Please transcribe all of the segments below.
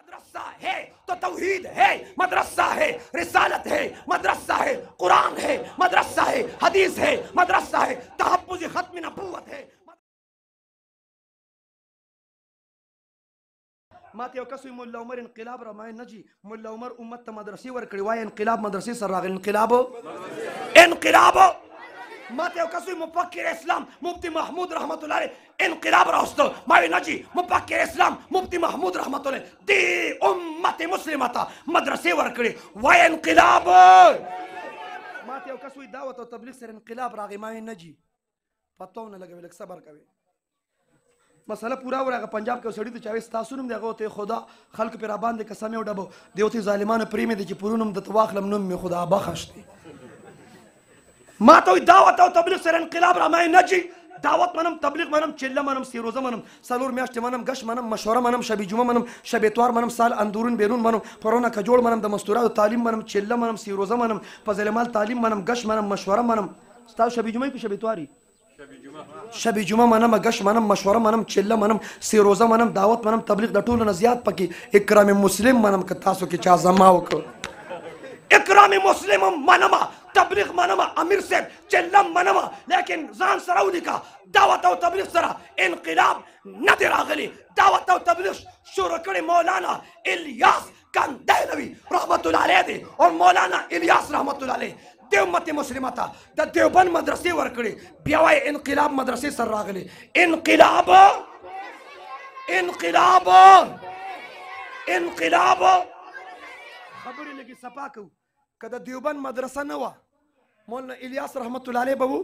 مدرسہ ہے تو توحید ہے، مدرسہ ہے رسالت ہے، مدرسہ ہے قرآن ہے، مدرسہ ہے حدیث ہے، مدرسہ ہے تحفظ ختم نبوت ہے. ماته یو کس وی مولا عمر انقلاب را مای نجی مولا عمر امت ته مدرسې ورکړي وای انقلاب مدرسې سره راغلی انقلاب ماته یو کس وی مفکر اسلام مفتی محمود رحمت الله علیه انقلاب راوستو مای نجی مفکر اسلام مفتی محمود رحمت الله دی امت مسلمه ته مدرسې ورکړي وای انقلاب. ماته یو کس وی دعوت او تبلیغ سره انقلاب راغی مای نجی پتو نه لګوي لک صبر کوي مسئلہ پورا ہو رہا ہے. پنجاب کے سڑی تو چاوی ستاسونم دے گو تے خدا خلق پر آبان دے قسمی او ڈبو دیوتی ظالمان پریمی دے چی پرونم دت واخلم نم میں خدا بخش دے. ما تو دعوت او تبلیغ سر انقلاب رامای نجی دعوت منم تبلیغ منم چلہ منم سیروزہ منم سالور میاشت منم گش منم مشورہ منم شبی جمعہ منم شب اتوار منم سال اندورن بیرون منم پرونا کجوڑ منم د مستورات تعلیم منم چلہ منم سیروزہ منم فضل مال تعلیم منم گش منم مشورہ منم ستا شبی جمعہ کو شب اتواری شبی جمعہ منم گش منم مشورہ منم چلہ منم سی روزہ منم دعوت منم تبلیغ د ټولو نه زیات پکې اکرام مسلم منم که تاسو کې چا زما وکړ اکرام مسلم منم تبلیغ منم امیر صاحب چلہ منم لیکن ځان سره ولیکه دعوت او تبلیغ سره انقلاب نه دی راغلی. دعوت او تبلیغ شروع کړی مولانا الیاس کندهلوی رحمت الله علیه دی اور مولانا الیاس رحمت الله علیه دیو امت مسلمہ تا دا دیوبند مدرسے ورکڑی بیاوائی انقلاب مدرسے سر راغلے انقلاب انقلاب انقلاب خبری لگی سپاکو کدا دیوبند مدرسہ نوا مولانا الیاس رحمت اللہ علیہ بہو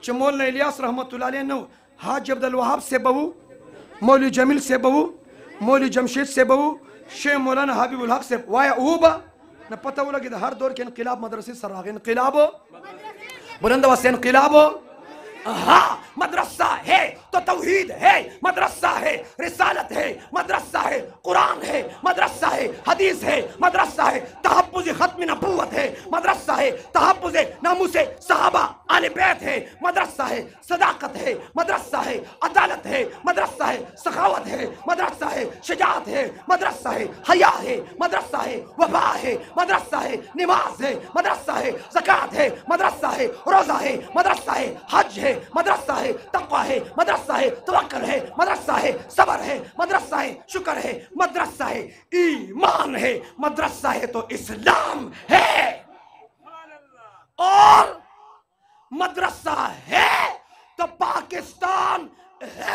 چھ مولانا الیاس رحمت اللہ علیہ نو حاج عبدالوہاب سے بہو مولوی جمیل سے بہو مولوی جمشید سے بہو شیخ مولانا حبیب الحق سے وایا اوبا نہ پتہ ہو لگی دا ہر دور کے انقلاب مدرسے سر آگے انقلاب بلند واسے انقلاب ہاں مدرسہ ہے تو توحید ہے، مدرسہ ہے رسالت ہے، مدرسہ ہے قرآن ہے، مدرسہ ہے حدیث ہے، مدرسہ ہے تحفظ ختم نبوت ہے، مدرسہ ہے تحفظ ناموس صحابہ آل بیت ہے، مدرسہ ہے صداقت ہے، مدرسہ ہے عدالت ہے، مدرسہ ہے سخاوت ہے، مدرسہ ہے شجاعت ہے، مدرسہ ہے حیا ہے، مدرسہ ہے وفا ہے، مدرسہ ہے نماز ہے، مدرسہ ہے زکوٰۃ ہے، مدرسہ ہے روزہ ہے، مدرسہ ہے حج ہے، مدرسہ ہے تقویٰ ہے، مدرسہ ہے توکل ہے، مدرسہ ہے صبر ہے، مدرسہ ہے شکر ہے، مدرسہ ہے ایمان ہے، مدرسہ ہے تو اسلام ہے، اور مدرسہ ہے تو پاکستان ہے.